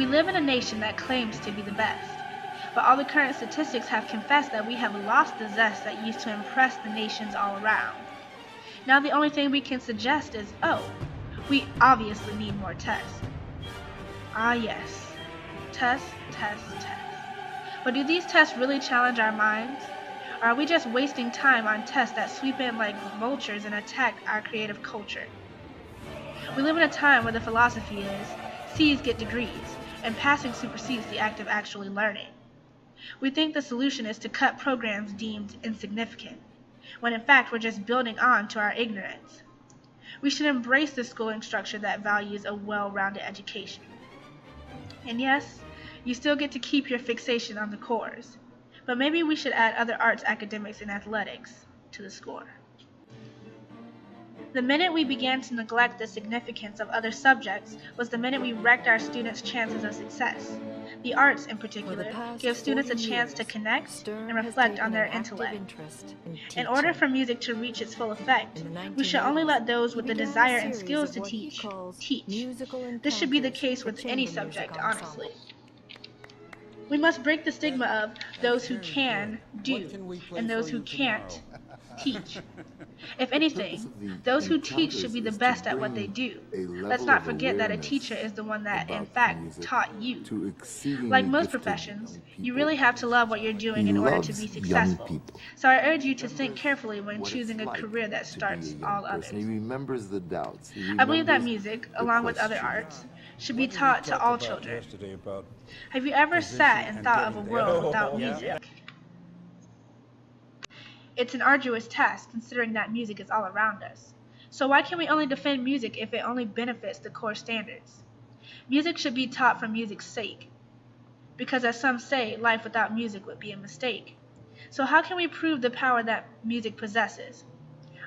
We live in a nation that claims to be the best, but all the current statistics have confessed that we have lost the zest that used to impress the nations all around. Now the only thing we can suggest is, oh, we obviously need more tests. Ah yes, tests, tests, tests. But do these tests really challenge our minds? Or are we just wasting time on tests that sweep in like vultures and attack our creative culture? We live in a time where the philosophy is, C's get degrees, and passing supersedes the act of actually learning. We think the solution is to cut programs deemed insignificant, when in fact we're just building on to our ignorance. We should embrace the schooling structure that values a well-rounded education. And yes, you still get to keep your fixation on the cores, but maybe we should add other arts, academics, and athletics to the score. The minute we began to neglect the significance of other subjects was the minute we wrecked our students' chances of success. The arts, in particular, give students a chance to connect and reflect on their intellect. In order for music to reach its full effect, we should only let those with the desire and skills to teach. This should be the case with any subject, honestly. We must break the stigma of those who can do and those who can't teach. If anything, those who teach should be the best at what they do. Let's not forget that a teacher is the one that, in fact, taught you. Like most professions, you really have to love what you're doing in order to be successful. So I urge you to think carefully when choosing a career that starts all others. I believe that music, along with other arts, should be taught to all children. Have you ever sat and thought of a world without music? It's an arduous task considering that music is all around us. So why can we only defend music if it only benefits the core standards? Music should be taught for music's sake. Because as some say, life without music would be a mistake. So how can we prove the power that music possesses?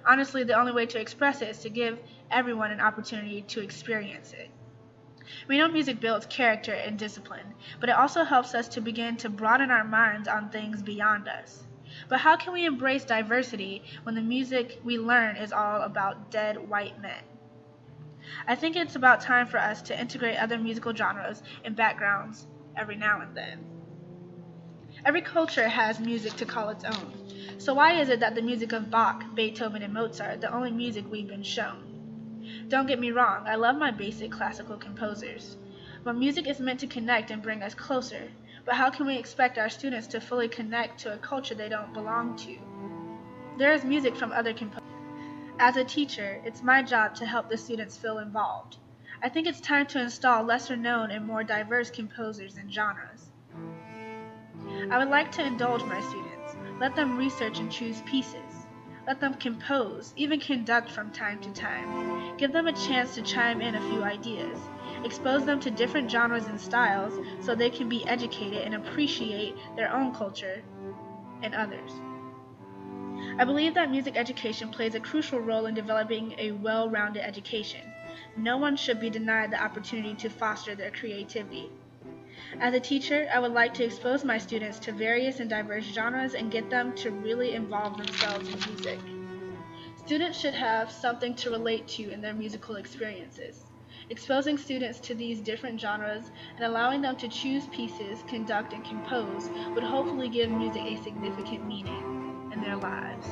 Honestly, the only way to express it is to give everyone an opportunity to experience it. We know music builds character and discipline, but it also helps us to begin to broaden our minds on things beyond us. But how can we embrace diversity when the music we learn is all about dead white men? I think it's about time for us to integrate other musical genres and backgrounds every now and then. Every culture has music to call its own. So why is it that the music of Bach, Beethoven, and Mozart are the only music we've been shown? Don't get me wrong, I love my basic classical composers. But music is meant to connect and bring us closer. But how can we expect our students to fully connect to a culture they don't belong to? There is music from other composers. As a teacher, it's my job to help the students feel involved. I think it's time to install lesser known and more diverse composers and genres. I would like to indulge my students, let them research and choose pieces. Let them compose, even conduct from time to time. Give them a chance to chime in a few ideas. Expose them to different genres and styles so they can be educated and appreciate their own culture and others. I believe that music education plays a crucial role in developing a well-rounded education. No one should be denied the opportunity to foster their creativity. As a teacher, I would like to expose my students to various and diverse genres and get them to really involve themselves in music. Students should have something to relate to in their musical experiences. Exposing students to these different genres and allowing them to choose pieces, conduct, and compose would hopefully give music a significant meaning in their lives.